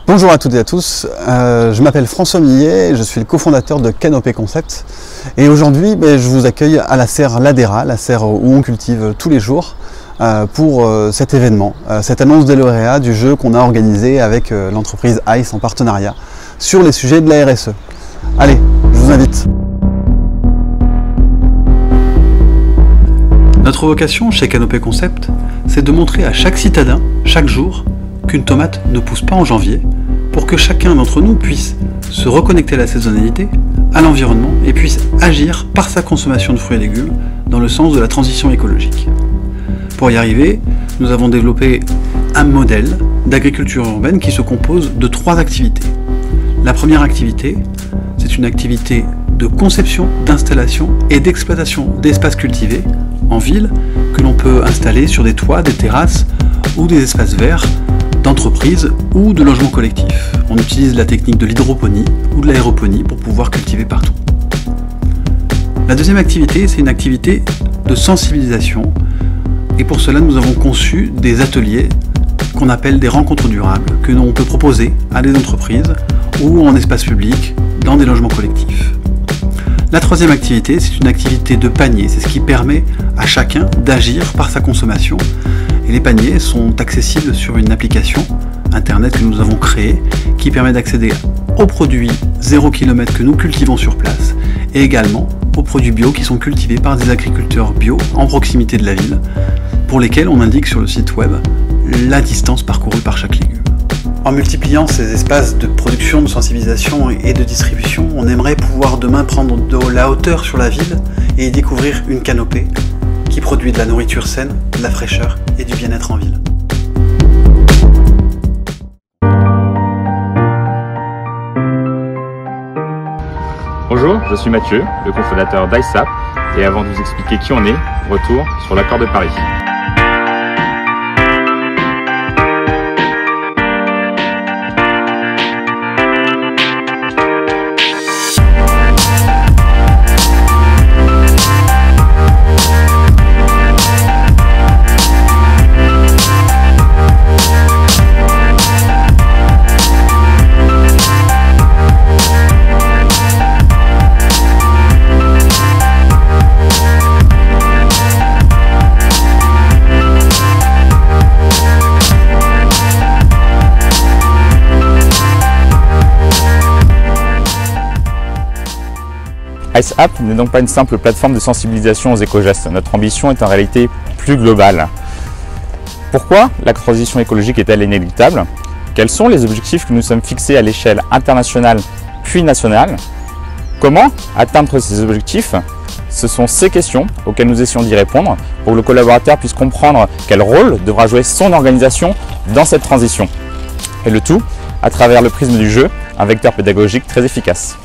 Bonjour à toutes et à tous, je m'appelle François Millet, je suis le cofondateur de Canopé Concept et aujourd'hui je vous accueille à la serre Ladera, la serre où on cultive tous les jours pour cet événement, cette annonce des lauréats du jeu qu'on a organisé avec l'entreprise ICE en partenariat sur les sujets de la RSE. Allez, je vous invite. Notre vocation chez Canopé Concept, c'est de montrer à chaque citadin, chaque jour, qu'une tomate ne pousse pas en janvier, pour que chacun d'entre nous puisse se reconnecter à la saisonnalité, à l'environnement et puisse agir par sa consommation de fruits et légumes dans le sens de la transition écologique. Pour y arriver, nous avons développé un modèle d'agriculture urbaine qui se compose de 3 activités. La première activité, c'est une activité de conception, d'installation et d'exploitation d'espaces cultivés en ville que l'on peut installer sur des toits, des terrasses ou des espaces verts d'entreprises ou de logements collectifs. On utilise la technique de l'hydroponie ou de l'aéroponie pour pouvoir cultiver partout. La deuxième activité, c'est une activité de sensibilisation et pour cela nous avons conçu des ateliers qu'on appelle des rencontres durables que l'on peut proposer à des entreprises ou en espace public dans des logements collectifs. La troisième activité, c'est une activité de panier, c'est ce qui permet à chacun d'agir par sa consommation. Et les paniers sont accessibles sur une application internet que nous avons créée qui permet d'accéder aux produits 0 km que nous cultivons sur place et également aux produits bio qui sont cultivés par des agriculteurs bio en proximité de la ville pour lesquels on indique sur le site web la distance parcourue par chaque légume. En multipliant ces espaces de production, de sensibilisation et de distribution, on aimerait pouvoir demain prendre de la hauteur sur la ville et y découvrir une canopée qui produit de la nourriture saine, de la fraîcheur et du bien-être en ville. Bonjour, je suis Mathieu, le cofondateur d'ICE, et avant de vous expliquer qui on est, retour sur l'accord de Paris. ICE App n'est donc pas une simple plateforme de sensibilisation aux éco-gestes. Notre ambition est en réalité plus globale. Pourquoi la transition écologique est-elle inéluctable? Quels sont les objectifs que nous sommes fixés à l'échelle internationale puis nationale? Comment atteindre ces objectifs? Ce sont ces questions auxquelles nous essayons d'y répondre pour que le collaborateur puisse comprendre quel rôle devra jouer son organisation dans cette transition. Et le tout à travers le prisme du jeu, un vecteur pédagogique très efficace.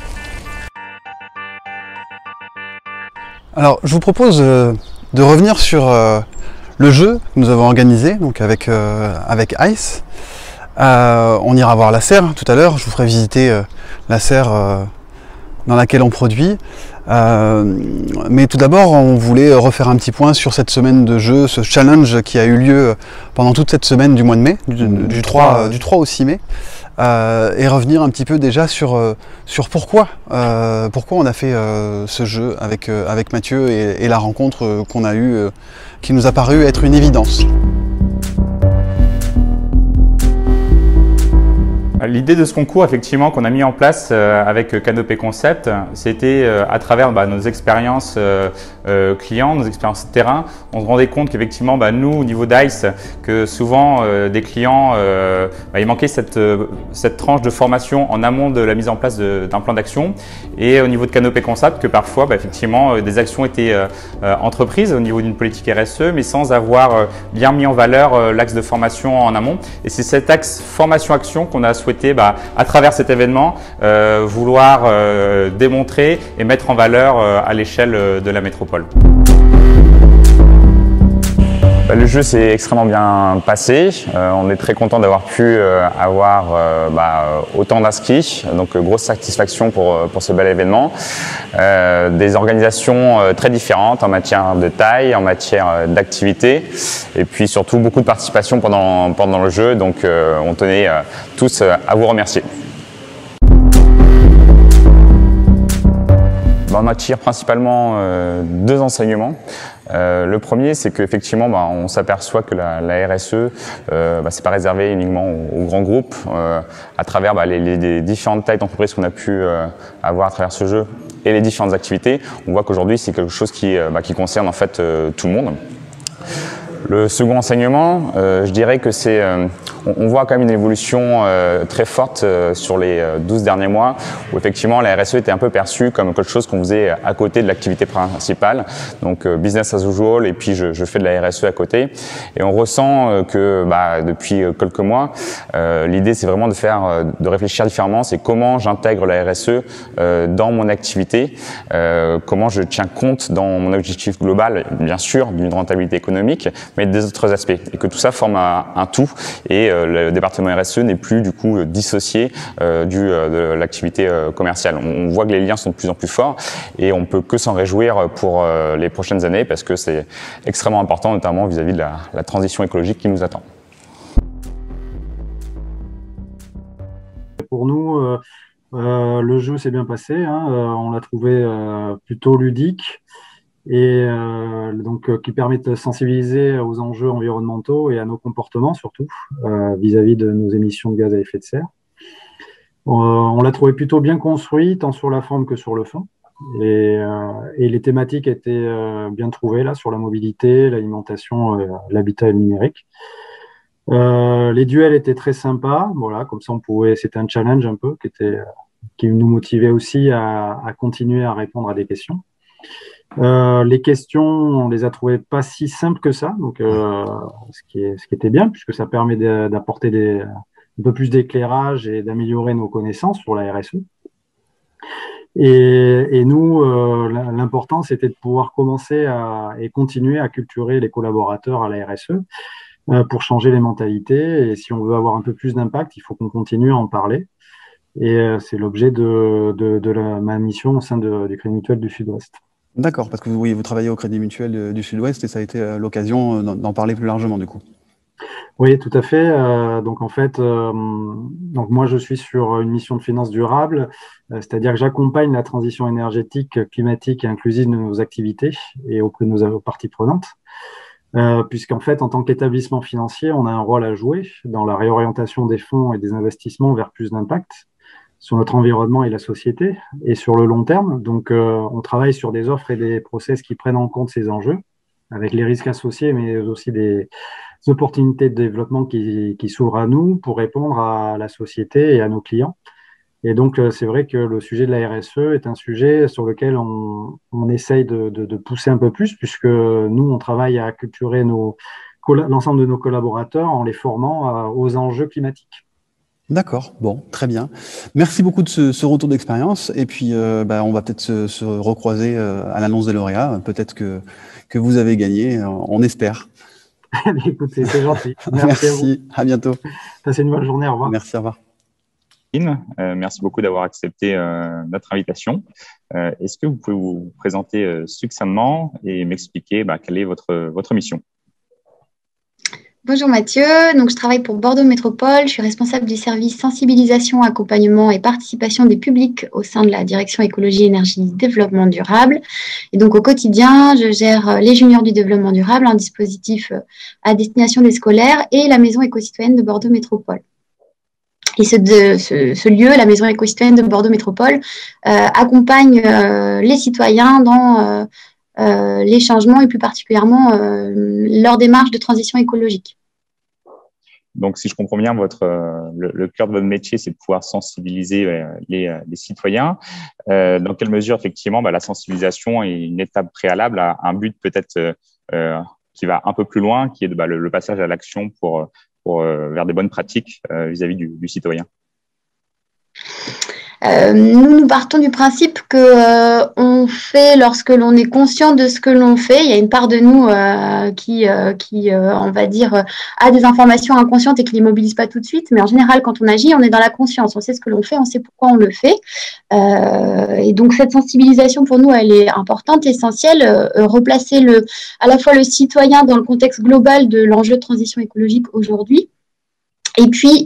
Alors, je vous propose de revenir sur le jeu que nous avons organisé donc avec ICE. On ira voir la serre tout à l'heure, je vous ferai visiter la serre dans laquelle on produit. Mais tout d'abord, on voulait refaire un petit point sur cette semaine de jeu, ce challenge qui a eu lieu pendant toute cette semaine du mois de mai, du 3 au 6 mai. Et revenir un petit peu déjà sur pourquoi on a fait ce jeu avec Mathieu et la rencontre qu'on a eue qui nous a paru être une évidence. L'idée de ce concours, effectivement, qu'on a mis en place avec Canopé Concept, c'était à travers nos expériences clients, nos expériences terrain, on se rendait compte qu'effectivement, nous, au niveau d'ICE, que souvent des clients, il manquait cette tranche de formation en amont de la mise en place d'un plan d'action. Et au niveau de Canopé Concept, que parfois, effectivement, des actions étaient entreprises au niveau d'une politique RSE, mais sans avoir bien mis en valeur l'axe de formation en amont. Et c'est cet axe formation-action qu'on a souhaité, à travers cet événement, vouloir démontrer et mettre en valeur à l'échelle de la métropole. Le jeu s'est extrêmement bien passé. On est très content d'avoir pu avoir autant d'inscrits. Donc grosse satisfaction pour ce bel événement. Des organisations très différentes en matière de taille, en matière d'activité, et puis surtout beaucoup de participation pendant le jeu. Donc on tenait tous à vous remercier. On en tire principalement deux enseignements. Le premier, c'est qu'effectivement, on s'aperçoit que la RSE, c'est pas réservé uniquement aux grands groupes. À travers les différentes tailles d'entreprises qu'on a pu avoir à travers ce jeu et les différentes activités, on voit qu'aujourd'hui, c'est quelque chose qui concerne en fait tout le monde. Le second enseignement, je dirais que c'est, on voit quand même une évolution très forte sur les 12 derniers mois, où effectivement la RSE était un peu perçue comme quelque chose qu'on faisait à côté de l'activité principale, donc business as usual, et puis je fais de la RSE à côté. Et on ressent que depuis quelques mois, l'idée c'est vraiment de réfléchir différemment, c'est comment j'intègre la RSE dans mon activité, comment je tiens compte dans mon objectif global, bien sûr, d'une rentabilité économique, mais des autres aspects, et que tout ça forme un tout, et le département RSE n'est plus du coup dissocié de l'activité commerciale. On voit que les liens sont de plus en plus forts, et on peut que s'en réjouir pour les prochaines années, parce que c'est extrêmement important, notamment vis-à-vis de la transition écologique qui nous attend. Pour nous, le jeu s'est bien passé, hein, on l'a trouvé plutôt ludique, et qui permet de sensibiliser aux enjeux environnementaux et à nos comportements surtout vis-à-vis de nos émissions de gaz à effet de serre. On l'a trouvé plutôt bien construit, tant sur la forme que sur le fond, et les thématiques étaient bien trouvées là sur la mobilité, l'alimentation, l'habitat et le numérique. Les duels étaient très sympas, voilà, comme ça c'était un challenge un peu qui nous motivait aussi à continuer à répondre à des questions. Les questions, on les a trouvées pas si simples que ça, donc ce qui était bien, puisque ça permet d'apporter un peu plus d'éclairage et d'améliorer nos connaissances sur la RSE. Et nous, l'important, c'était de pouvoir commencer et continuer à culturer les collaborateurs à la RSE pour changer les mentalités. Et si on veut avoir un peu plus d'impact, il faut qu'on continue à en parler. Et c'est l'objet de ma mission au sein du Crédit Mutuel du Sud-Ouest. D'accord, parce que vous travaillez au Crédit Mutuel du Sud-Ouest et ça a été l'occasion d'en parler plus largement du coup. Oui, tout à fait. Donc en fait, donc moi je suis sur une mission de finance durable, c'est-à-dire que j'accompagne la transition énergétique, climatique et inclusive de nos activités et auprès de nos parties prenantes. Puisqu'en fait, en tant qu'établissement financier, on a un rôle à jouer dans la réorientation des fonds et des investissements vers plus d'impact sur notre environnement et la société, et sur le long terme. Donc, on travaille sur des offres et des process qui prennent en compte ces enjeux, avec les risques associés, mais aussi des opportunités de développement qui s'ouvrent à nous pour répondre à la société et à nos clients. Et donc, c'est vrai que le sujet de la RSE est un sujet sur lequel on essaye de pousser un peu plus, puisque nous, on travaille à culturer l'ensemble de nos collaborateurs en les formant aux enjeux climatiques. D'accord, bon, très bien. Merci beaucoup de ce retour d'expérience. Et puis, on va peut-être se recroiser à l'annonce des lauréats. Peut-être que vous avez gagné, on espère. Écoutez, c'est gentil. Merci, à bientôt. Passez une bonne journée, au revoir. Merci, au revoir. Merci beaucoup d'avoir accepté notre invitation. Est-ce que vous pouvez vous présenter succinctement et m'expliquer quelle est votre mission? Bonjour Mathieu, donc je travaille pour Bordeaux Métropole, je suis responsable du service sensibilisation, accompagnement et participation des publics au sein de la direction écologie, énergie, développement durable. Et donc au quotidien, je gère les juniors du développement durable, un dispositif à destination des scolaires, et la maison éco-citoyenne de Bordeaux Métropole. Et ce lieu, la maison éco-citoyenne de Bordeaux Métropole, accompagne les citoyens dans les changements et plus particulièrement leur démarche de transition écologique. Donc, si je comprends bien, le cœur de votre métier, c'est de pouvoir sensibiliser les citoyens. Dans quelle mesure, effectivement, la sensibilisation est une étape préalable à un but peut-être qui va un peu plus loin, qui est le passage à l'action vers des bonnes pratiques vis-à-vis du citoyen? Nous partons du principe que on fait lorsque l'on est conscient de ce que l'on fait. Il y a une part de nous qui on va dire, a des informations inconscientes et qui les mobilise pas tout de suite. Mais en général, quand on agit, on est dans la conscience. On sait ce que l'on fait, on sait pourquoi on le fait. Et donc cette sensibilisation pour nous, elle est importante, essentielle. Replacer à la fois le citoyen dans le contexte global de l'enjeu de transition écologique aujourd'hui. Et puis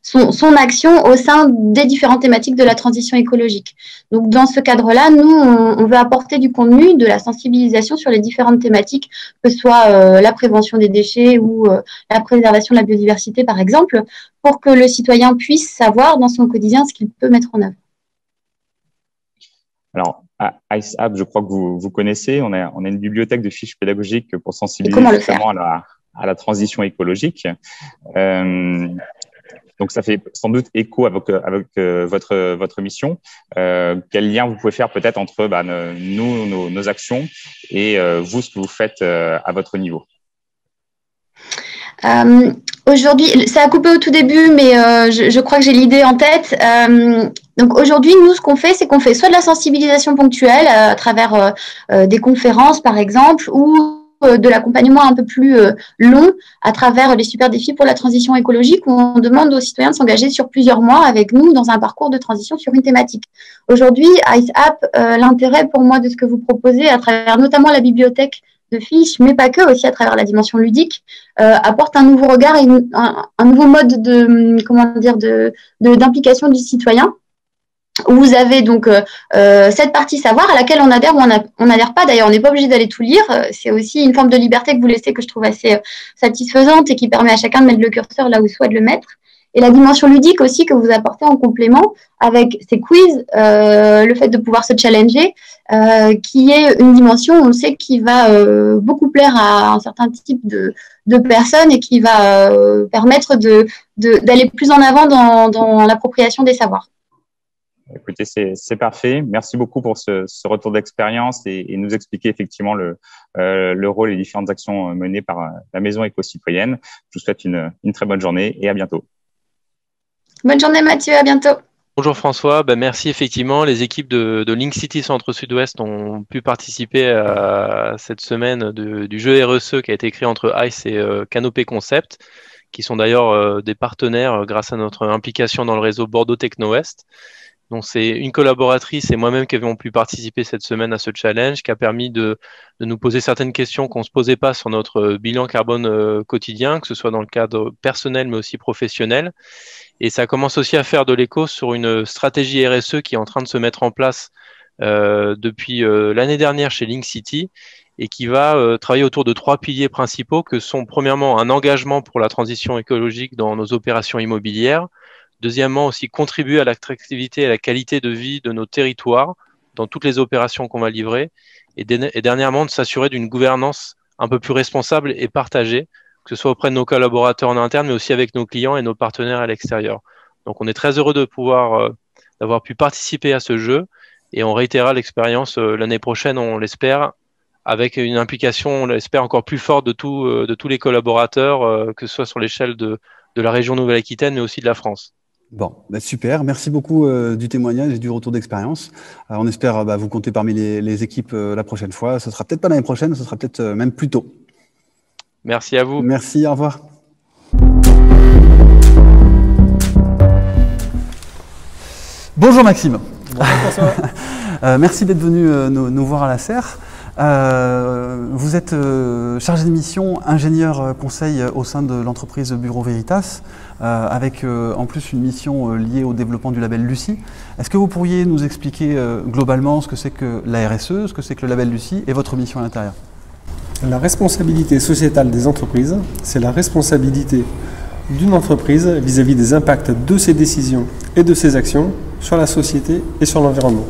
son action au sein des différentes thématiques de la transition écologique. Donc dans ce cadre-là, nous, on veut apporter du contenu, de la sensibilisation sur les différentes thématiques, que ce soit la prévention des déchets ou la préservation de la biodiversité, par exemple, pour que le citoyen puisse savoir dans son quotidien ce qu'il peut mettre en œuvre. Alors, IceApp, je crois que vous connaissez, on a une bibliothèque de fiches pédagogiques pour sensibiliser justement à la transition écologique. Donc, ça fait sans doute écho avec votre mission. Quel lien vous pouvez faire peut-être entre nous, nos actions et vous, ce que vous faites à votre niveau? Aujourd'hui, ça a coupé au tout début, mais je crois que j'ai l'idée en tête. Donc aujourd'hui, nous, ce qu'on fait, c'est qu'on fait soit de la sensibilisation ponctuelle à travers des conférences, par exemple, ou de l'accompagnement un peu plus long à travers les super défis pour la transition écologique, où on demande aux citoyens de s'engager sur plusieurs mois avec nous dans un parcours de transition sur une thématique. Aujourd'hui, IceApp, l'intérêt pour moi de ce que vous proposez, à travers notamment la bibliothèque de fiches, mais pas que, aussi à travers la dimension ludique, apporte un nouveau regard et un nouveau mode d'implication du citoyen. Vous avez donc cette partie savoir à laquelle on adhère ou on n'adhère pas. D'ailleurs, on n'est pas obligé d'aller tout lire. C'est aussi une forme de liberté que vous laissez, que je trouve assez satisfaisante et qui permet à chacun de mettre le curseur là où il souhaite le mettre. Et la dimension ludique aussi que vous apportez en complément avec ces quiz, le fait de pouvoir se challenger, qui est une dimension, on sait, qui va beaucoup plaire à un certain type de personnes et qui va permettre d'aller plus en avant dans l'appropriation des savoirs. Écoutez, c'est parfait. Merci beaucoup pour ce retour d'expérience et nous expliquer effectivement le rôle et les différentes actions menées par la Maison éco-citoyenne. Je vous souhaite une très bonne journée et à bientôt. Bonne journée Mathieu, à bientôt. Bonjour François, merci effectivement. Les équipes de Link City Centre Sud-Ouest ont pu participer à cette semaine du jeu RSE qui a été créé entre ICE et Canopé Concept, qui sont d'ailleurs des partenaires grâce à notre implication dans le réseau Bordeaux Techno-Ouest. Donc c'est une collaboratrice et moi-même qui avons pu participer cette semaine à ce challenge qui a permis de nous poser certaines questions qu'on ne se posait pas sur notre bilan carbone quotidien, que ce soit dans le cadre personnel mais aussi professionnel. Et ça commence aussi à faire de l'écho sur une stratégie RSE qui est en train de se mettre en place depuis l'année dernière chez Link City et qui va travailler autour de 3 piliers principaux que sont premièrement un engagement pour la transition écologique dans nos opérations immobilières. Deuxièmement, aussi contribuer à l'attractivité et à la qualité de vie de nos territoires dans toutes les opérations qu'on va livrer. Et dernièrement, de s'assurer d'une gouvernance un peu plus responsable et partagée, que ce soit auprès de nos collaborateurs en interne, mais aussi avec nos clients et nos partenaires à l'extérieur. Donc, on est très heureux de d'avoir pu participer à ce jeu et on réitérera l'expérience l'année prochaine, on l'espère, avec une implication, on l'espère, encore plus forte de tous les collaborateurs, que ce soit sur l'échelle de la région Nouvelle-Aquitaine, mais aussi de la France. Bon, super. Merci beaucoup du témoignage et du retour d'expérience. On espère vous compter parmi les équipes la prochaine fois. Ce sera peut-être pas l'année prochaine, ce sera peut-être même plus tôt. Merci à vous. Merci, au revoir. Bonjour Maxime. Bonjour François. Merci d'être venu nous voir à la serre. Vous êtes chargé de mission, ingénieur conseil au sein de l'entreprise Bureau Veritas, avec en plus une mission liée au développement du label Lucie. Est-ce que vous pourriez nous expliquer globalement ce que c'est que la RSE, ce que c'est que le label Lucie et votre mission à l'intérieur? La responsabilité sociétale des entreprises, c'est la responsabilité d'une entreprise vis-à-vis des impacts de ses décisions et de ses actions sur la société et sur l'environnement.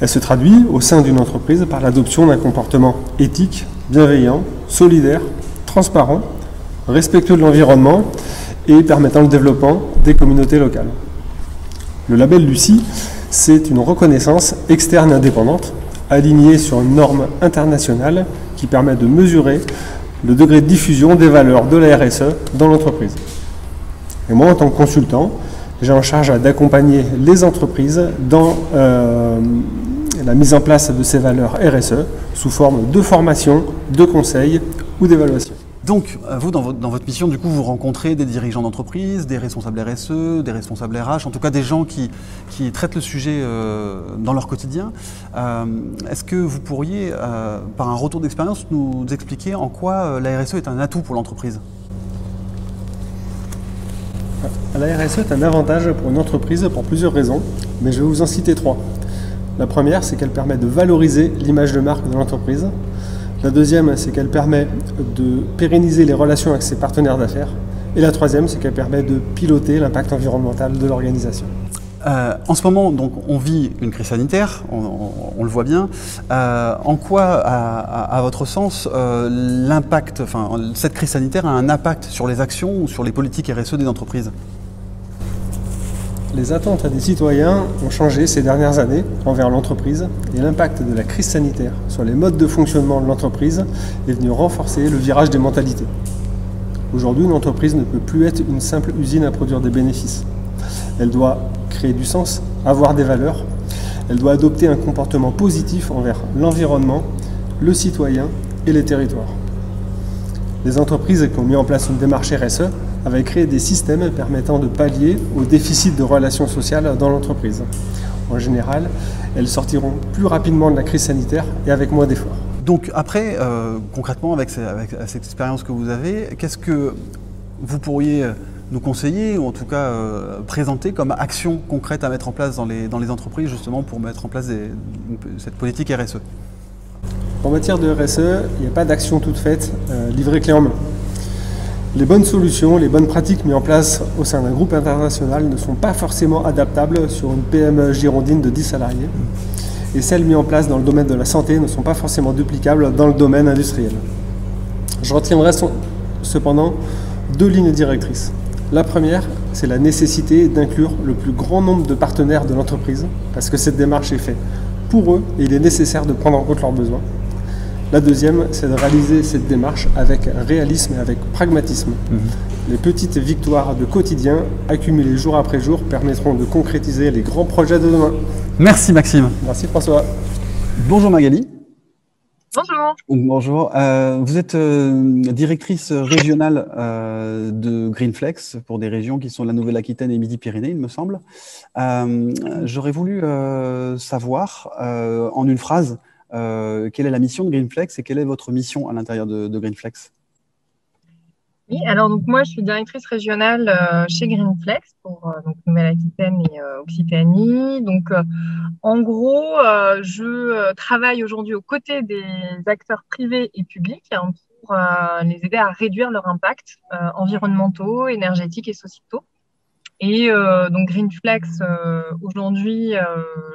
Elle se traduit au sein d'une entreprise par l'adoption d'un comportement éthique, bienveillant, solidaire, transparent, respectueux de l'environnement et permettant le développement des communautés locales. Le label Lucie, c'est une reconnaissance externe indépendante, alignée sur une norme internationale qui permet de mesurer le degré de diffusion des valeurs de la RSE dans l'entreprise. Et moi, en tant que consultant, J'ai en charge d'accompagner les entreprises dans la mise en place de ces valeurs RSE sous forme de formation, de conseils ou d'évaluation. Donc, vous, dans votre mission, du coup, vous rencontrez des dirigeants d'entreprise, des responsables RSE, des responsables RH, en tout cas des gens qui traitent le sujet dans leur quotidien. Est-ce que vous pourriez, par un retour d'expérience, nous expliquer en quoi la RSE est un atout pour l'entreprise ? La RSE est un avantage pour une entreprise pour plusieurs raisons, mais je vais vous en citer 3. La première, c'est qu'elle permet de valoriser l'image de marque de l'entreprise. La deuxième, c'est qu'elle permet de pérenniser les relations avec ses partenaires d'affaires. Et la troisième, c'est qu'elle permet de piloter l'impact environnemental de l'organisation. En ce moment, donc, on vit une crise sanitaire, on le voit bien. En quoi, à votre sens, l'impact, cette crise sanitaire a un impact sur les actions ou sur les politiques RSE des entreprises ? Les attentes des citoyens ont changé ces dernières années envers l'entreprise et l'impact de la crise sanitaire sur les modes de fonctionnement de l'entreprise est venu renforcer le virage des mentalités. Aujourd'hui, une entreprise ne peut plus être une simple usine à produire des bénéfices. Elle doit créer du sens, avoir des valeurs. Elle doit adopter un comportement positif envers l'environnement, le citoyen et les territoires. Les entreprises qui ont mis en place une démarche RSE avaient créé des systèmes permettant de pallier au déficit de relations sociales dans l'entreprise. En général, elles sortiront plus rapidement de la crise sanitaire et avec moins d'efforts. Donc après, concrètement, avec cette expérience que vous avez, qu'est-ce que vous pourriez nous conseiller, ou en tout cas présenter comme action concrète à mettre en place dans les entreprises, justement pour mettre en place cette politique RSE ? En matière de RSE, il n'y a pas d'action toute faite, livrée clé en main. Les bonnes solutions, les bonnes pratiques mises en place au sein d'un groupe international ne sont pas forcément adaptables sur une PME girondine de 10 salariés. Et celles mises en place dans le domaine de la santé ne sont pas forcément duplicables dans le domaine industriel. Je retiendrai cependant 2 lignes directrices. La première, c'est la nécessité d'inclure le plus grand nombre de partenaires de l'entreprise, parce que cette démarche est faite pour eux et il est nécessaire de prendre en compte leurs besoins. La deuxième, c'est de réaliser cette démarche avec réalisme et avec pragmatisme. Les petites victoires de quotidien, accumulées jour après jour, permettront de concrétiser les grands projets de demain. Merci Maxime. Merci François. Bonjour Magali. Bonjour. Bonjour. Vous êtes directrice régionale de Greenflex pour des régions qui sont la Nouvelle-Aquitaine et Midi-Pyrénées, il me semble. J'aurais voulu savoir, en une phrase, quelle est la mission de Greenflex et quelle est votre mission à l'intérieur de Greenflex ? Oui, alors donc moi je suis directrice régionale chez Greenflex pour donc Nouvelle-Aquitaine et Occitanie. Donc en gros, je travaille aujourd'hui aux côtés des acteurs privés et publics pour les aider à réduire leur impact environnementaux, énergétiques et sociétaux. Et donc Greenflex aujourd'hui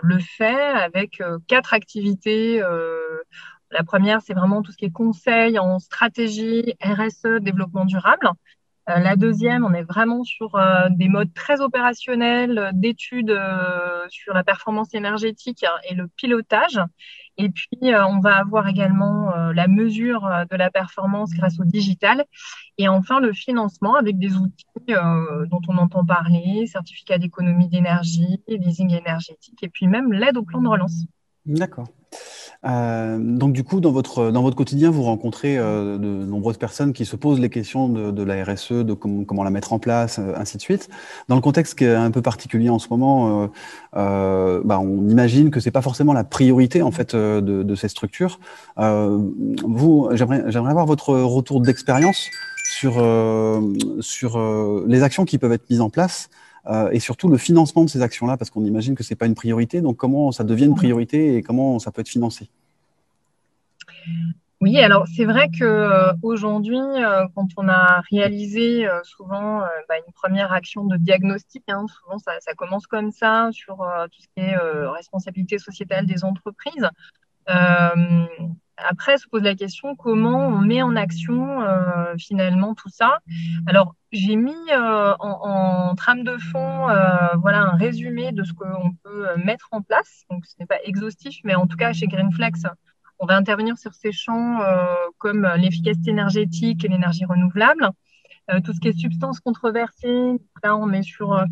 le fait avec 4 activités. La première, c'est vraiment tout ce qui est conseil en stratégie, RSE, développement durable. La deuxième, on est vraiment sur des modes très opérationnels, d'études sur la performance énergétique et le pilotage. Et puis, on va avoir également la mesure de la performance grâce au digital. Et enfin, le financement avec des outils dont on entend parler, certificats d'économie d'énergie, leasing énergétique, et puis même l'aide au plan de relance. D'accord. Donc du coup, dans votre quotidien, vous rencontrez de nombreuses personnes qui se posent les questions de la RSE, de comment la mettre en place, ainsi de suite. Dans le contexte qui est un peu particulier en ce moment, on imagine que c'est pas forcément la priorité en fait de ces structures. J'aimerais avoir votre retour d'expérience sur les actions qui peuvent être mises en place. Et surtout le financement de ces actions-là, parce qu'on imagine que ce n'est pas une priorité, donc comment ça devient une priorité et comment ça peut être financé? Oui, alors c'est vrai qu'aujourd'hui, quand on a réalisé souvent une première action de diagnostic, souvent ça commence comme ça sur tout ce qui est responsabilité sociétale des entreprises. Après, se pose la question comment on met en action finalement tout ça. Alors, j'ai mis en trame de fond un résumé de ce qu'on peut mettre en place. Donc, ce n'est pas exhaustif, mais en tout cas, chez Greenflex, on va intervenir sur ces champs comme l'efficacité énergétique et l'énergie renouvelable, tout ce qui est substances controversées. Là, on est sur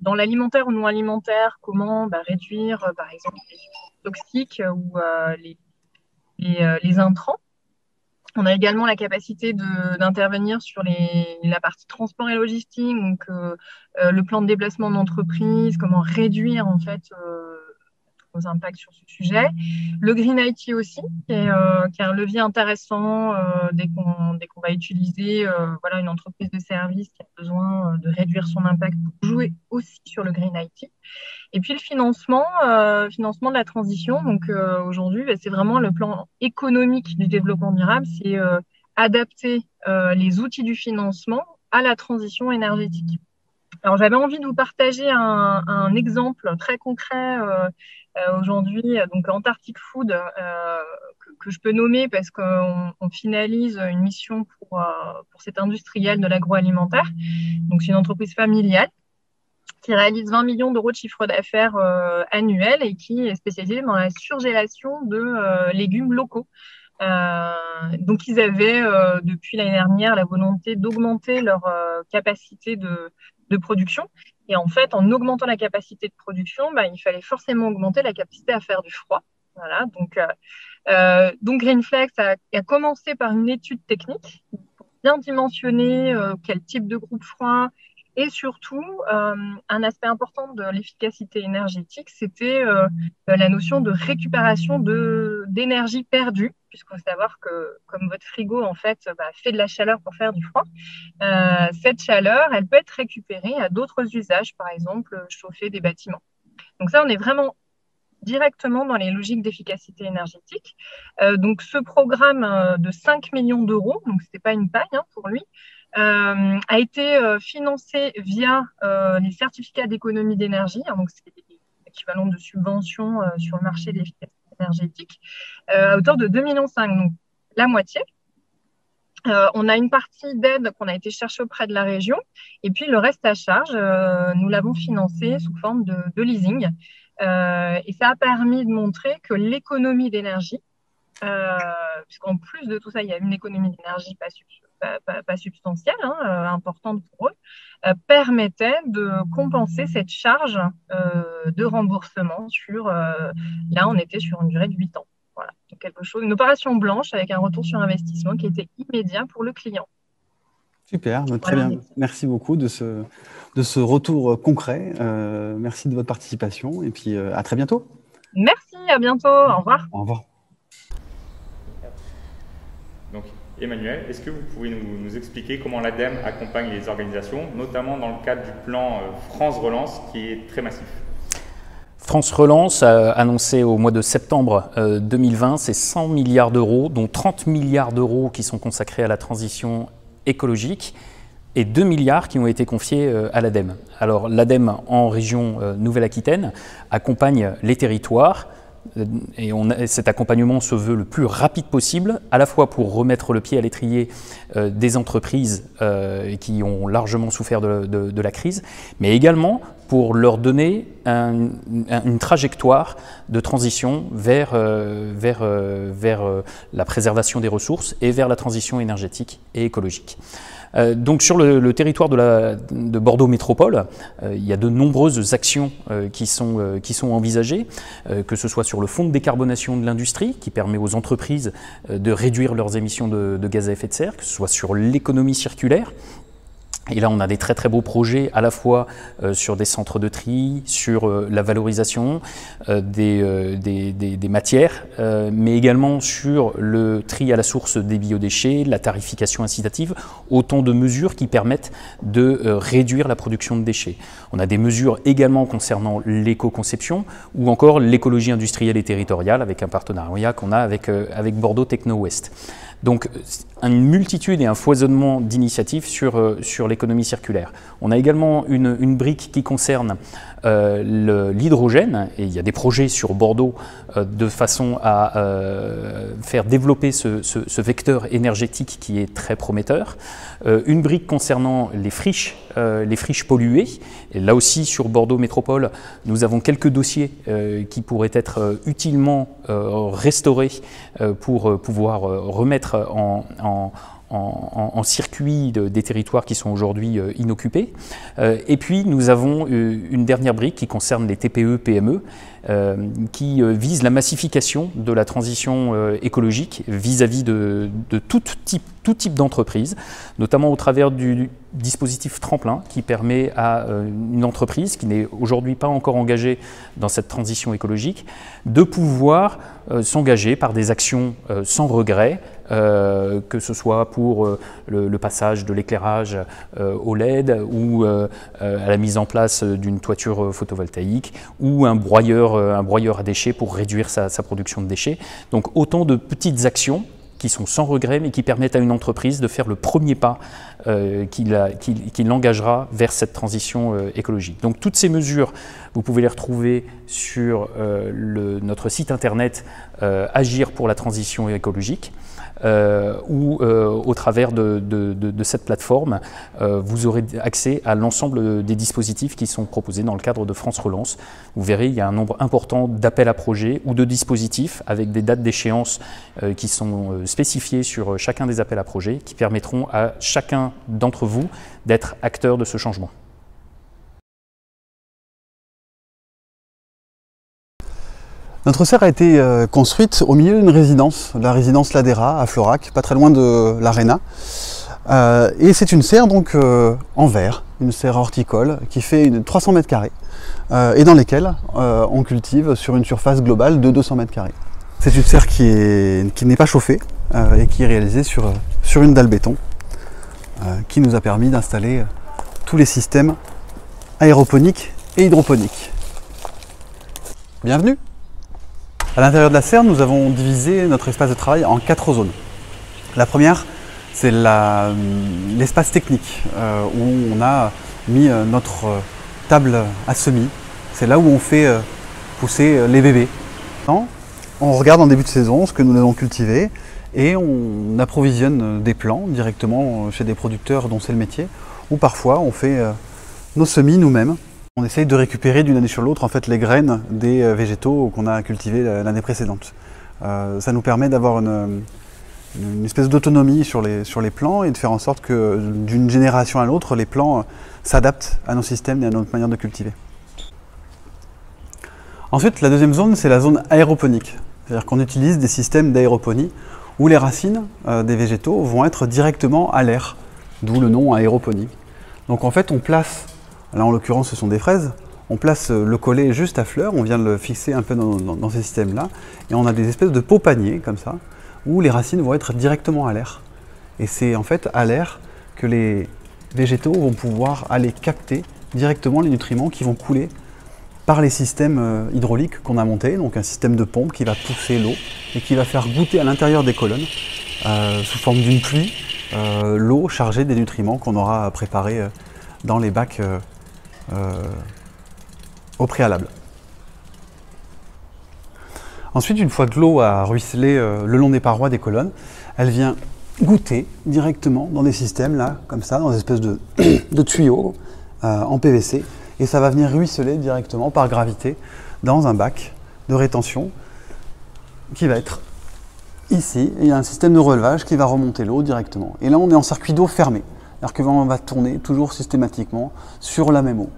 dans l'alimentaire ou non alimentaire, comment réduire, par exemple, les substances toxiques ou les intrants. On a également la capacité d'intervenir sur la partie transport et logistique, donc le plan de déplacement d'entreprise, comment réduire en fait nos impacts sur ce sujet. Le Green IT aussi, qui est un levier intéressant dès qu'on va utiliser voilà, une entreprise de service qui a besoin de réduire son impact pour jouer aussi sur le Green IT. Et puis le financement de la transition. Donc aujourd'hui, c'est vraiment le plan économique du développement durable, c'est adapter les outils du financement à la transition énergétique. Alors j'avais envie de vous partager un exemple très concret aujourd'hui, donc Antarctic Food, que je peux nommer parce qu'on finalise une mission pour cet industriel de l'agroalimentaire. Donc c'est une entreprise familiale qui réalise 20 millions d'euros de chiffre d'affaires annuel et qui est spécialisée dans la surgélation de légumes locaux. Donc, ils avaient, depuis l'année dernière, la volonté d'augmenter leur capacité de production. Et en fait, en augmentant la capacité de production, il fallait forcément augmenter la capacité à faire du froid. Voilà, donc Greenflex a commencé par une étude technique pour bien dimensionner quel type de groupe froid. Et surtout, un aspect important de l'efficacité énergétique, c'était la notion de récupération d'énergie perdue, puisqu'il faut savoir que comme votre frigo en fait fait de la chaleur pour faire du froid, cette chaleur, elle peut être récupérée à d'autres usages, par exemple chauffer des bâtiments. Donc ça, on est vraiment directement dans les logiques d'efficacité énergétique. Donc ce programme de 5 millions d'euros, donc c'était pas une paille pour lui, a été financé via les certificats d'économie d'énergie, donc c'est l'équivalent de subventions sur le marché de l'efficacité énergétique, à hauteur de 2,5 millions, donc la moitié. On a une partie d'aide qu'on a été chercher auprès de la région, et puis le reste à charge, nous l'avons financé sous forme de leasing. Et ça a permis de montrer que l'économie d'énergie, puisqu'en plus de tout ça, il y a une économie d'énergie pas substantielle, importante pour eux, permettait de compenser cette charge de remboursement sur, là on était sur une durée de 8 ans. Voilà. Donc une opération blanche avec un retour sur investissement qui était immédiat pour le client. Super, très bien. Merci beaucoup de ce retour concret. Merci de votre participation et puis à très bientôt. Merci, à bientôt. Au revoir. Au revoir. Donc, Emmanuel, est-ce que vous pouvez nous expliquer comment l'ADEME accompagne les organisations, notamment dans le cadre du plan France Relance qui est très massif? France Relance a annoncé au mois de septembre 2020 c'est 100 milliards d'euros, dont 30 milliards d'euros qui sont consacrés à la transition écologique et 2 milliards qui ont été confiés à l'ADEME. Alors l'ADEME en région Nouvelle-Aquitaine accompagne les territoires et cet accompagnement se veut le plus rapide possible, à la fois pour remettre le pied à l'étrier des entreprises qui ont largement souffert de la crise, mais également pour leur donner une trajectoire de transition vers la préservation des ressources et vers la transition énergétique et écologique. Donc sur le territoire de Bordeaux Métropole, il y a de nombreuses actions qui sont envisagées, que ce soit sur le fonds de décarbonation de l'industrie qui permet aux entreprises de réduire leurs émissions de gaz à effet de serre, que ce soit sur l'économie circulaire. Et là, on a des très très beaux projets à la fois sur des centres de tri, sur la valorisation des matières, mais également sur le tri à la source des biodéchets, la tarification incitative, autant de mesures qui permettent de réduire la production de déchets. On a des mesures également concernant l'éco-conception ou encore l'écologie industrielle et territoriale avec un partenariat qu'on a avec Bordeaux Techno-Ouest. Donc une multitude et un foisonnement d'initiatives sur l'économie circulaire. On a également une brique qui concerne l'hydrogène, et il y a des projets sur Bordeaux de façon à faire développer ce vecteur énergétique qui est très prometteur. Une brique concernant les friches polluées, et là aussi sur Bordeaux Métropole, nous avons quelques dossiers qui pourraient être utilement restaurés pour pouvoir remettre en circuit des territoires qui sont aujourd'hui inoccupés. Et puis nous avons une dernière brique qui concerne les TPE-PME, qui vise la massification de la transition écologique vis-à-vis de tout type d'entreprise, notamment au travers du dispositif Tremplin qui permet à une entreprise qui n'est aujourd'hui pas encore engagée dans cette transition écologique de pouvoir s'engager par des actions sans regret, que ce soit pour le passage de l'éclairage au LED ou à la mise en place d'une toiture photovoltaïque ou un broyeur à déchets pour réduire sa production de déchets. Donc autant de petites actions qui sont sans regret, mais qui permettent à une entreprise de faire le premier pas qui l'engagera vers cette transition écologique. Donc toutes ces mesures, vous pouvez les retrouver sur notre site internet Agir pour la transition écologique. Ou au travers de cette plateforme, vous aurez accès à l'ensemble des dispositifs qui sont proposés dans le cadre de France Relance. Vous verrez, il y a un nombre important d'appels à projets ou de dispositifs avec des dates d'échéance qui sont spécifiées sur chacun des appels à projets qui permettront à chacun d'entre vous d'être acteur de ce changement. Notre serre a été construite au milieu d'une résidence, la résidence Ladera à Florac, pas très loin de l'Arena. Et c'est une serre donc en verre, une serre horticole qui fait 300 mètres carrés et dans lesquelles on cultive sur une surface globale de 200 mètres carrés. C'est une serre qui n'est pas chauffée et qui est réalisée sur une dalle béton qui nous a permis d'installer tous les systèmes aéroponiques et hydroponiques. Bienvenue! À l'intérieur de la serre, nous avons divisé notre espace de travail en 4 zones. La première, c'est l'espace technique, où on a mis notre table à semis. C'est là où on fait pousser les bébés. On regarde en début de saison ce que nous avons cultivé et on approvisionne des plants directement chez des producteurs dont c'est le métier, ou parfois on fait nos semis nous-mêmes. On essaye de récupérer d'une année sur l'autre en fait, les graines des végétaux qu'on a cultivés l'année précédente. Ça nous permet d'avoir une espèce d'autonomie sur les plants et de faire en sorte que d'une génération à l'autre, les plants s'adaptent à nos systèmes et à notre manière de cultiver. Ensuite, la deuxième zone, c'est la zone aéroponique. C'est-à-dire qu'on utilise des systèmes d'aéroponie où les racines des végétaux vont être directement à l'air, d'où le nom aéroponie. Donc en fait, on place, là en l'occurrence ce sont des fraises, on place le collet juste à fleurs, on vient de le fixer un peu dans ces systèmes-là, et on a des espèces de pots paniers comme ça, où les racines vont être directement à l'air. Et c'est en fait à l'air que les végétaux vont pouvoir aller capter directement les nutriments qui vont couler par les systèmes hydrauliques qu'on a montés, donc un système de pompe qui va pousser l'eau et qui va faire goûter à l'intérieur des colonnes, sous forme d'une pluie, l'eau chargée des nutriments qu'on aura préparés dans les bacs au préalable. Ensuite, une fois que l'eau a ruisselé le long des parois des colonnes, elle vient goûter directement dans des systèmes, là, comme ça, dans des espèces de tuyaux en PVC, et ça va venir ruisseler directement par gravité dans un bac de rétention qui va être ici. Et il y a un système de relevage qui va remonter l'eau directement. Et là, on est en circuit d'eau fermé, c'est-à-dire qu'on va tourner toujours systématiquement sur la même eau.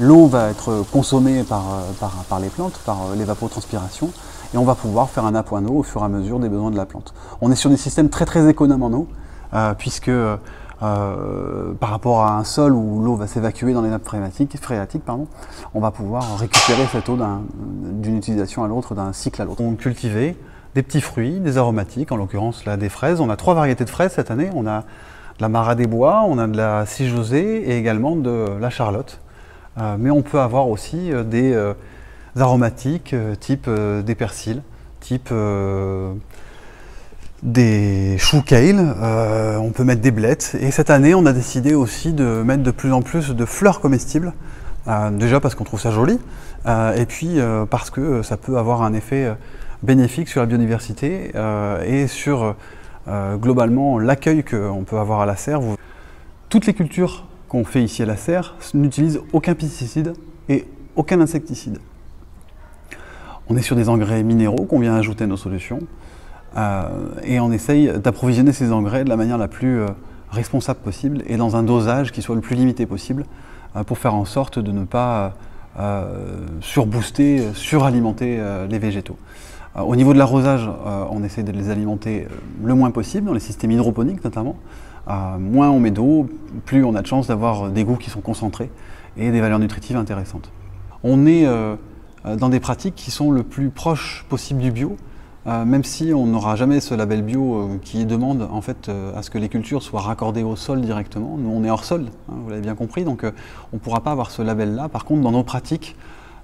L'eau va être consommée par les plantes, par l'évapotranspiration, et on va pouvoir faire un appoint d'eau au fur et à mesure des besoins de la plante. On est sur des systèmes très très économes en eau, puisque par rapport à un sol où l'eau va s'évacuer dans les nappes phréatiques, on va pouvoir récupérer cette eau d'une utilisation à l'autre, d'un cycle à l'autre. On cultivait des petits fruits, des aromatiques, en l'occurrence là des fraises. On a 3 variétés de fraises cette année. On a de la Marat des Bois, on a de la Cijosée et également de la Charlotte. Mais on peut avoir aussi des aromatiques type des persils, type des choux kale, on peut mettre des blettes. Et cette année, on a décidé aussi de mettre de plus en plus de fleurs comestibles. Déjà parce qu'on trouve ça joli, et puis parce que ça peut avoir un effet bénéfique sur la biodiversité et sur globalement l'accueil qu'on peut avoir à la serre. Toutes les cultures qu'on fait ici à la serre n'utilisent aucun pesticide et aucun insecticide. On est sur des engrais minéraux qu'on vient ajouter à nos solutions. et on essaye d'approvisionner ces engrais de la manière la plus responsable possible et dans un dosage qui soit le plus limité possible pour faire en sorte de ne pas surbooster, suralimenter les végétaux. Au niveau de l'arrosage, on essaie de les alimenter le moins possible, dans les systèmes hydroponiques notamment. Moins on met d'eau, plus on a de chances d'avoir des goûts qui sont concentrés et des valeurs nutritives intéressantes. On est dans des pratiques qui sont le plus proches possible du bio, même si on n'aura jamais ce label bio qui demande en fait à ce que les cultures soient raccordées au sol directement. Nous on est hors sol, hein, vous l'avez bien compris, donc on ne pourra pas avoir ce label-là. Par contre, dans nos pratiques,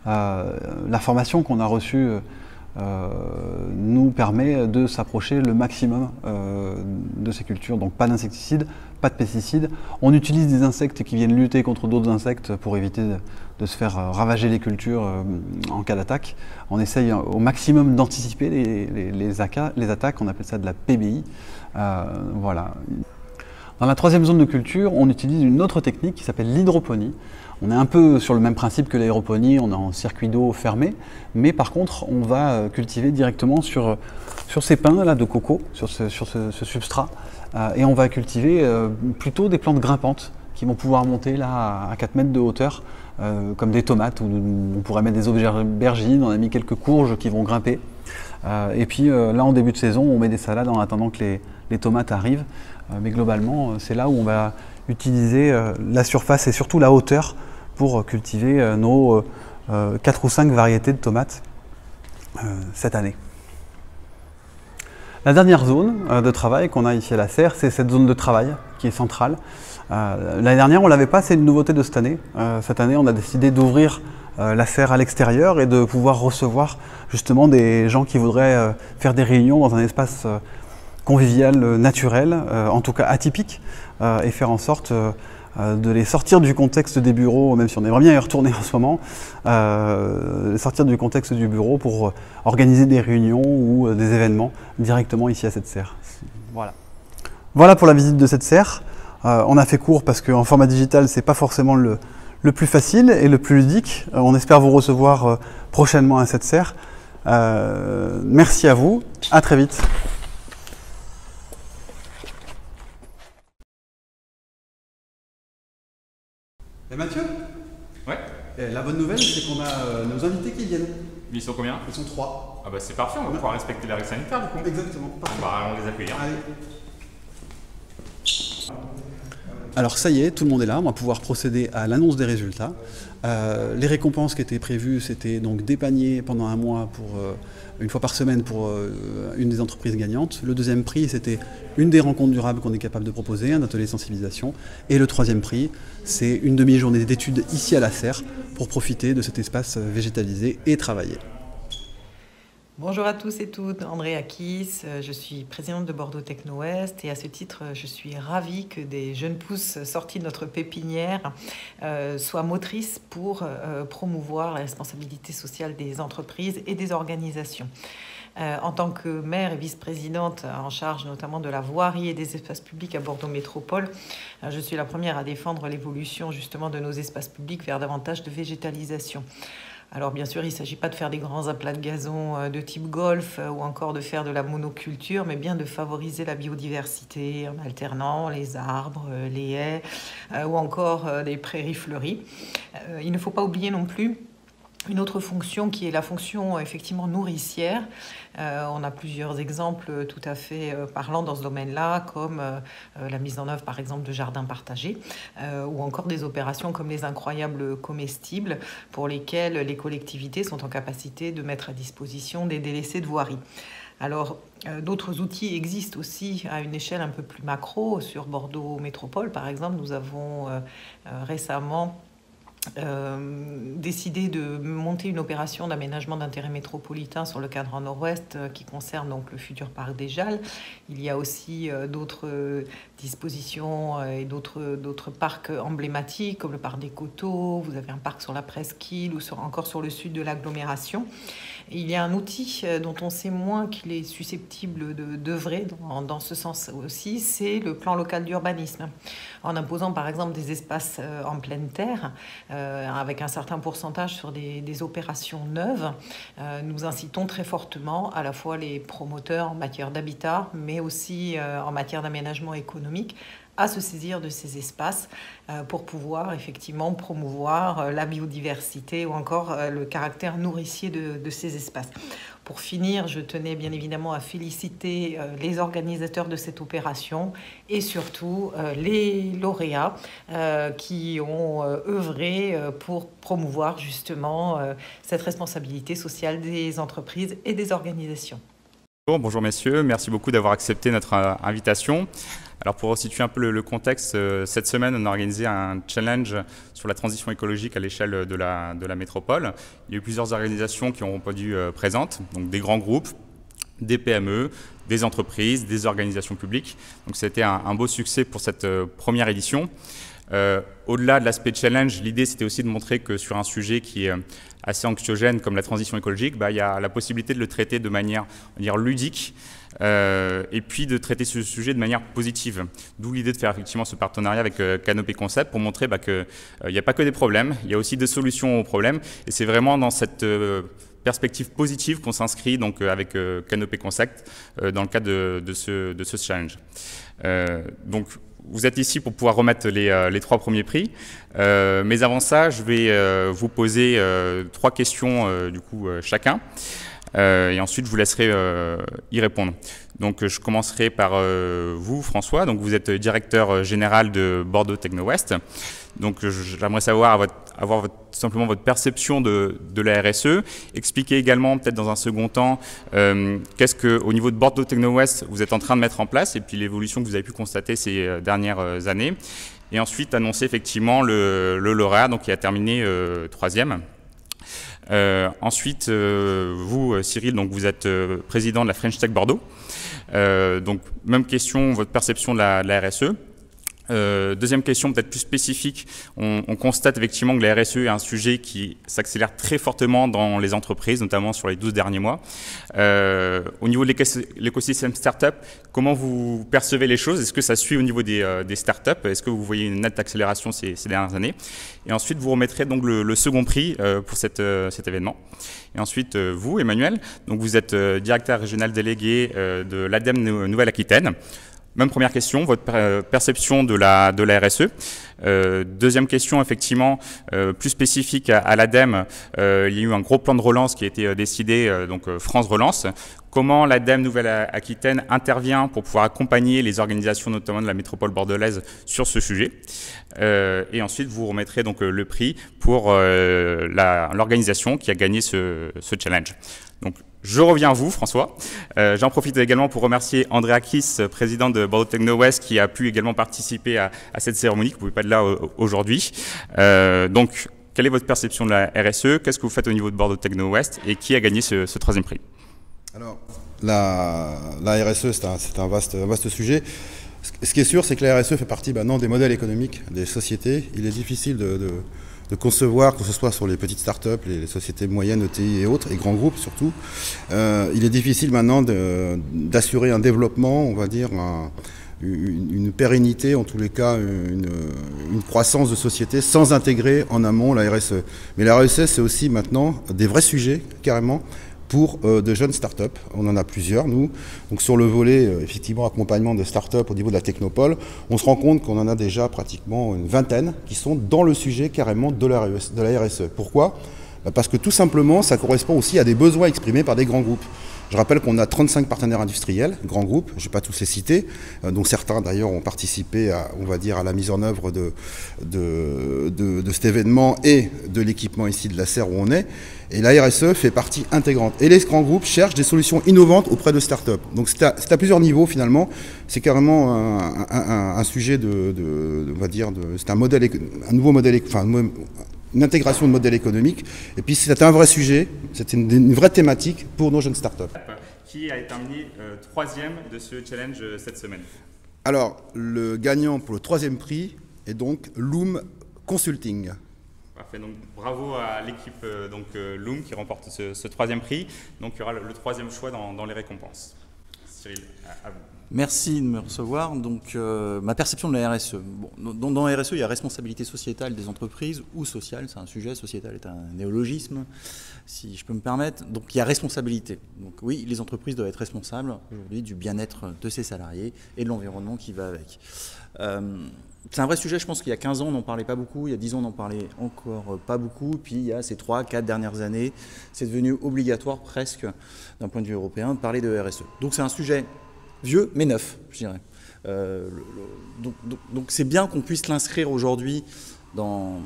la formation qu'on a reçue nous permet de s'approcher le maximum de ces cultures. Donc pas d'insecticides, pas de pesticides. On utilise des insectes qui viennent lutter contre d'autres insectes pour éviter de se faire ravager les cultures en cas d'attaque. On essaye au maximum d'anticiper les attaques, on appelle ça de la PBI. Voilà. Dans la troisième zone de culture, on utilise une autre technique qui s'appelle l'hydroponie. On est un peu sur le même principe que l'aéroponie, on est en circuit d'eau fermé, mais par contre on va cultiver directement sur ces pins là de coco, sur ce substrat, et on va cultiver plutôt des plantes grimpantes qui vont pouvoir monter là à 4 mètres de hauteur, comme des tomates, ou on pourrait mettre des aubergines, on a mis quelques courges qui vont grimper. Et puis là en début de saison on met des salades en attendant que les tomates arrivent, mais globalement c'est là où on va utiliser la surface et surtout la hauteur pour cultiver nos 4 ou 5 variétés de tomates cette année. La dernière zone de travail qu'on a ici à la serre, c'est cette zone de travail qui est centrale. L'année dernière, on ne l'avait pas, c'est une nouveauté de cette année. Cette année, on a décidé d'ouvrir la serre à l'extérieur et de pouvoir recevoir justement des gens qui voudraient faire des réunions dans un espace convivial, naturel, en tout cas atypique, et faire en sorte de les sortir du contexte des bureaux, même si on aimerait bien y retourner en ce moment, sortir du contexte du bureau pour organiser des réunions ou des événements directement ici à cette serre. Voilà pour la visite de cette serre. On a fait court parce qu'en format digital, c'est pas forcément le plus facile et le plus ludique. On espère vous recevoir prochainement à cette serre. Merci à vous, à très vite. Et Mathieu? Ouais. Et la bonne nouvelle, c'est qu'on a nos invités qui viennent. Ils sont combien? Ils sont 3. Ah bah c'est parfait, on va pouvoir respecter les règles sanitaires du coup. Exactement. Parfait. Bon, bah, allons les accueillir. Allez. Alors ça y est, tout le monde est là, on va pouvoir procéder à l'annonce des résultats. Les récompenses qui étaient prévues, c'était donc des paniers pendant un mois, une fois par semaine pour une des entreprises gagnantes. Le deuxième prix, c'était une des rencontres durables qu'on est capable de proposer, un atelier de sensibilisation. Et le troisième prix, c'est une demi-journée d'études ici à la serre pour profiter de cet espace végétalisé et travailler. Bonjour à tous et toutes, André Akis, je suis présidente de Bordeaux Techno-Ouest et à ce titre, je suis ravie que des jeunes pousses sorties de notre pépinière soient motrices pour promouvoir la responsabilité sociale des entreprises et des organisations. En tant que maire et vice-présidente en charge notamment de la voirie et des espaces publics à Bordeaux Métropole, je suis la première à défendre l'évolution justement de nos espaces publics vers davantage de végétalisation. Alors bien sûr, il ne s'agit pas de faire des grands aplats de gazon de type golf ou encore de faire de la monoculture, mais bien de favoriser la biodiversité en alternant les arbres, les haies ou encore des prairies fleuries. Il ne faut pas oublier non plus une autre fonction qui est la fonction effectivement nourricière. On a plusieurs exemples tout à fait parlants dans ce domaine-là, comme la mise en œuvre par exemple de jardins partagés ou encore des opérations comme les incroyables comestibles pour lesquelles les collectivités sont en capacité de mettre à disposition des délaissés de voirie. Alors, d'autres outils existent aussi à une échelle un peu plus macro. Sur Bordeaux Métropole, par exemple, nous avons récemment décidé de monter une opération d'aménagement d'intérêt métropolitain sur le cadran nord-ouest qui concerne donc le futur parc des Jalles. Il y a aussi d'autres dispositions et d'autres parcs emblématiques comme le parc des Coteaux, vous avez un parc sur la Presqu'île ou encore sur le sud de l'agglomération. Et il y a un outil dont on sait moins qu'il est susceptible d'œuvrer dans ce sens aussi, c'est le plan local d'urbanisme. en imposant par exemple des espaces en pleine terre, avec un certain pourcentage sur des opérations neuves. Nous incitons très fortement à la fois les promoteurs en matière d'habitat, mais aussi en matière d'aménagement économique, à se saisir de ces espaces pour pouvoir effectivement promouvoir la biodiversité ou encore le caractère nourricier de ces espaces. Pour finir, je tenais bien évidemment à féliciter les organisateurs de cette opération et surtout les lauréats qui ont œuvré pour promouvoir justement cette responsabilité sociale des entreprises et des organisations. Bonjour messieurs, merci beaucoup d'avoir accepté notre invitation. Alors pour resituer un peu le contexte, cette semaine on a organisé un challenge sur la transition écologique à l'échelle de la métropole. Il y a eu plusieurs organisations qui ont répondu présentes, donc des grands groupes, des PME, des entreprises, des organisations publiques. Donc c'était un beau succès pour cette première édition. Au-delà de l'aspect challenge, l'idée c'était aussi de montrer que sur un sujet qui est assez anxiogène comme la transition écologique, il y a la possibilité de le traiter de manière, on va dire, ludique et puis de traiter ce sujet de manière positive. D'où l'idée de faire effectivement ce partenariat avec Canopé Concept pour montrer qu'il n'y a pas que des problèmes, il y a aussi des solutions aux problèmes et c'est vraiment dans cette perspective positive qu'on s'inscrit donc avec Canopé Concept dans le cadre de ce challenge. Donc, vous êtes ici pour pouvoir remettre les 3 premiers prix, mais avant ça, je vais vous poser 3 questions du coup chacun, et ensuite je vous laisserai y répondre. Donc je commencerai par vous, François. Donc vous êtes directeur général de Bordeaux Techno West. Donc j'aimerais savoir simplement votre perception de la RSE. Expliquer également peut-être dans un second temps qu'est-ce qu'au niveau de Bordeaux Techno West vous êtes en train de mettre en place et puis l'évolution que vous avez pu constater ces dernières années. Et ensuite annoncer effectivement le lauréat donc, qui a terminé 3e. Ensuite, vous, Cyril, donc vous êtes président de la French Tech Bordeaux. Donc, même question, votre perception de la RSE. Deuxième question, peut-être plus spécifique. On constate effectivement que la RSE est un sujet qui s'accélère très fortement dans les entreprises, notamment sur les 12 derniers mois. Au niveau de l'écosystème startup, comment vous percevez les choses? Est-ce que ça suit au niveau des startups? Est-ce que vous voyez une nette accélération ces dernières années? Et ensuite, vous remettrez donc le second prix pour cet événement. Et ensuite, vous, Emmanuel, donc vous êtes directeur régional délégué de l'ADEME Nouvelle-Aquitaine. Même première question, votre perception de la RSE. Deuxième question, effectivement, plus spécifique à l'ADEME, il y a eu un gros plan de relance qui a été décidé, donc France Relance. Comment l'ADEME Nouvelle-Aquitaine intervient pour pouvoir accompagner les organisations, notamment de la métropole bordelaise, sur ce sujet. Et ensuite, vous remettrez donc le prix pour l'organisation qui a gagné ce challenge. Donc, je reviens à vous, François. J'en profite également pour remercier Andrea Kiss, président de Bordeaux Techno West, qui a pu également participer à cette cérémonie, qui ne pouvait pas être là aujourd'hui. Donc, quelle est votre perception de la RSE? Qu'est-ce que vous faites au niveau de Bordeaux Techno West? Et qui a gagné ce 3e prix? Alors, la RSE, c'est un vaste sujet. Ce qui est sûr, c'est que la RSE fait partie maintenant des modèles économiques des sociétés. Il est difficile de concevoir, que ce soit sur les petites startups, les sociétés moyennes, ETI et autres, et grands groupes surtout, il est difficile maintenant d'assurer un développement, on va dire, une pérennité, en tous les cas une croissance de société sans intégrer en amont la RSE. Mais la RSE, c'est aussi maintenant des vrais sujets, carrément, pour de jeunes startups. On en a plusieurs, nous. Donc sur le volet, effectivement, accompagnement de startups au niveau de la technopole, on se rend compte qu'on en a déjà pratiquement une vingtaine qui sont dans le sujet carrément de la RSE. Pourquoi? Parce que tout simplement, ça correspond aussi à des besoins exprimés par des grands groupes. Je rappelle qu'on a 35 partenaires industriels, grands groupes, je ne vais pas tous les citer, dont certains d'ailleurs ont participé à, on va dire, à la mise en œuvre de cet événement et de l'équipement ici de la serre où on est. Et la RSE fait partie intégrante. Et les grands groupes cherchent des solutions innovantes auprès de start-up. Donc c'est à plusieurs niveaux finalement. C'est carrément un sujet on va dire, c'est un modèle, un nouveau modèle, enfin une intégration de modèle économique. Et puis c'est un vrai sujet, c'est une vraie thématique pour nos jeunes startups. Qui a terminé 3e de ce challenge cette semaine? Alors, le gagnant pour le 3e prix est donc Loom Consulting. Parfait, donc bravo à l'équipe Loom qui remporte ce 3e prix. Donc il y aura le 3e choix dans les récompenses. Cyril, à vous. Merci de me recevoir. Donc, ma perception de la RSE. Bon, dans la RSE, il y a responsabilité sociétale des entreprises ou sociale. C'est un sujet. Sociétal est un néologisme, si je peux me permettre. Donc, il y a responsabilité. Donc, oui, les entreprises doivent être responsables aujourd'hui du bien-être de ses salariés et de l'environnement qui va avec. C'est un vrai sujet. Je pense qu'il y a 15 ans, on n'en parlait pas beaucoup. Il y a 10 ans, on n'en parlait encore pas beaucoup. Puis, il y a ces 3-4 dernières années, c'est devenu obligatoire presque, d'un point de vue européen, de parler de RSE. Donc, c'est un sujet vieux, mais neuf, je dirais. Donc c'est bien qu'on puisse l'inscrire aujourd'hui dans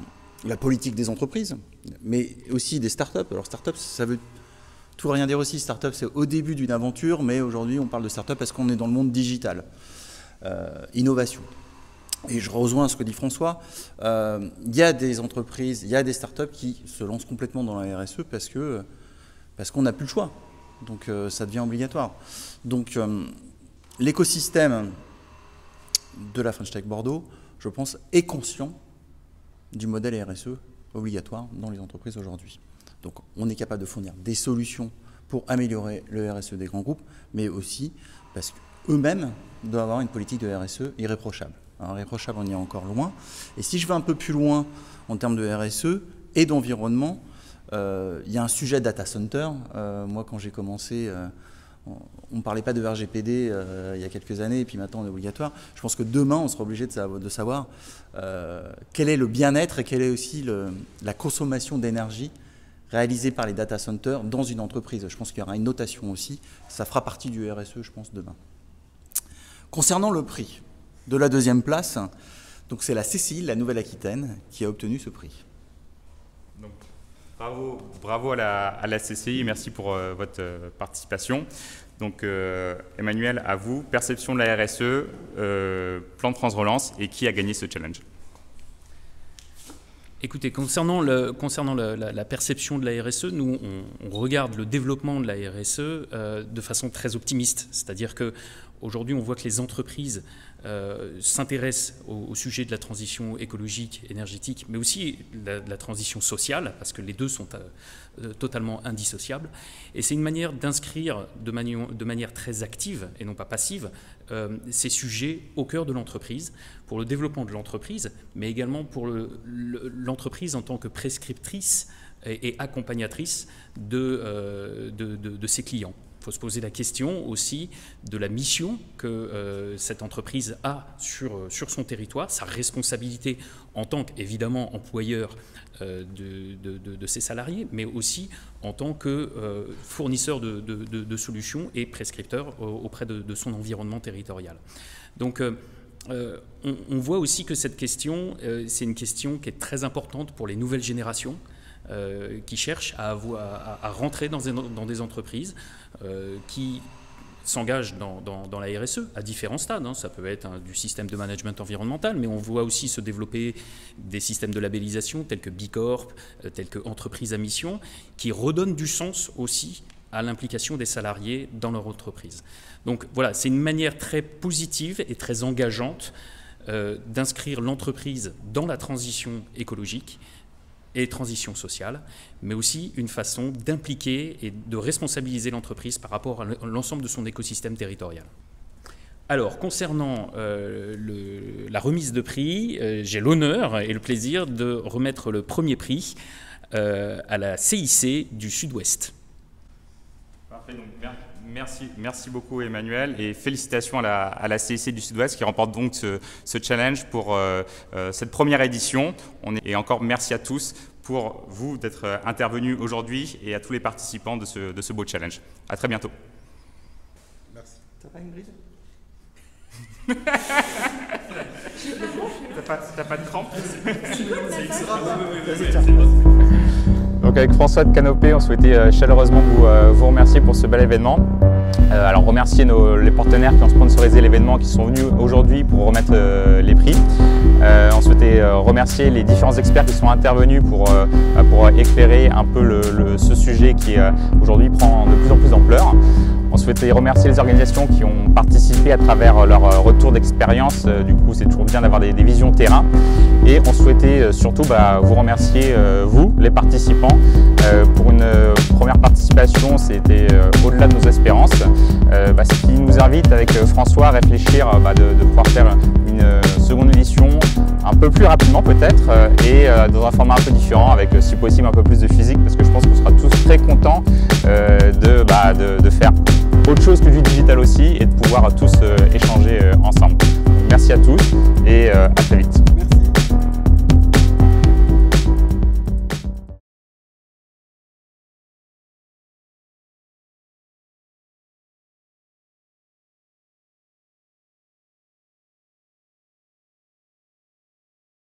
la politique des entreprises, mais aussi des startups. Alors startups, ça veut tout rien dire aussi. Startup, c'est au début d'une aventure, mais aujourd'hui on parle de startup parce qu'on est dans le monde digital. Innovation. Et je rejoins ce que dit François. Il y a des entreprises, il y a des startups qui se lancent complètement dans la RSE parce qu'on n'a plus le choix. Donc ça devient obligatoire. Donc l'écosystème de la French Tech Bordeaux, je pense, est conscient du modèle RSE obligatoire dans les entreprises aujourd'hui. Donc, on est capable de fournir des solutions pour améliorer le RSE des grands groupes, mais aussi parce qu'eux-mêmes doivent avoir une politique de RSE irréprochable. Alors, irréprochable, on y est encore loin. Et si je vais un peu plus loin en termes de RSE et d'environnement, il y a un sujet data center. Moi, quand j'ai commencé... on ne parlait pas de RGPD il y a quelques années, et puis maintenant on est obligatoire. Je pense que demain, on sera obligé de savoir quel est le bien-être et quelle est aussi la consommation d'énergie réalisée par les data centers dans une entreprise. Je pense qu'il y aura une notation aussi. Ça fera partie du RSE, je pense, demain. Concernant le prix de la deuxième place, donc c'est la CCI, la Nouvelle-Aquitaine, qui a obtenu ce prix. Donc, bravo à la CCI et merci pour votre participation. Donc Emmanuel, à vous, perception de la RSE, plan de France Relance et qui a gagné ce challenge? Écoutez, concernant la perception de la RSE, nous, on regarde le développement de la RSE de façon très optimiste. C'est-à-dire qu'aujourd'hui, on voit que les entreprises s'intéressent au sujet de la transition écologique, énergétique, mais aussi de la transition sociale, parce que les deux sont totalement indissociables. Et c'est une manière d'inscrire de manière très active, et non pas passive, ces sujets au cœur de l'entreprise, pour le développement de l'entreprise, mais également pour l'entreprise en tant que prescriptrice et accompagnatrice de ses clients. Il faut se poser la question aussi de la mission que cette entreprise a sur son territoire, sa responsabilité en tant qu'évidemment employeur de ses salariés, mais aussi en tant que fournisseur de solutions et prescripteur auprès de son environnement territorial. Donc on voit aussi que cette question, c'est une question qui est très importante pour les nouvelles générations, qui cherchent à rentrer dans des entreprises qui s'engagent dans la RSE à différents stades. Hein. Ça peut être du système de management environnemental, mais on voit aussi se développer des systèmes de labellisation tels que B Corp, tels que entreprises à mission, qui redonnent du sens aussi à l'implication des salariés dans leur entreprise. Donc voilà, c'est une manière très positive et très engageante d'inscrire l'entreprise dans la transition écologique et transition sociale, mais aussi une façon d'impliquer et de responsabiliser l'entreprise par rapport à l'ensemble de son écosystème territorial. Alors, concernant la remise de prix, j'ai l'honneur et le plaisir de remettre le premier prix à la CIC du Sud-Ouest. Parfait, donc merci beaucoup Emmanuel et félicitations à la CIC du Sud-Ouest qui remporte donc ce challenge pour cette première édition. Et encore merci à tous pour vous d'être intervenus aujourd'hui et à tous les participants de ce beau challenge. À très bientôt. Merci. T'as pas Ingrid? T'as pas de crampes? Donc avec François de Canopé, on souhaitait chaleureusement vous remercier pour ce bel événement. Alors remercier les partenaires qui ont sponsorisé l'événement, qui sont venus aujourd'hui pour remettre les prix. On souhaitait remercier les différents experts qui sont intervenus pour éclairer un peu ce sujet qui aujourd'hui prend de plus en plus d'ampleur. On souhaitait remercier les organisations qui ont participé à travers leur retour d'expérience. Du coup, c'est toujours bien d'avoir des visions terrain. Et on souhaitait surtout vous remercier, vous, les participants, pour une première participation. C'était au-delà de nos espérances. Ce qui nous invite avec François à réfléchir de pouvoir faire une seconde édition un peu plus rapidement peut-être et dans un format un peu différent avec si possible un peu plus de physique parce que je pense qu'on sera tous très contents de faire autre chose que du digital aussi et de pouvoir tous échanger ensemble. Donc, merci à tous et à très vite. Merci.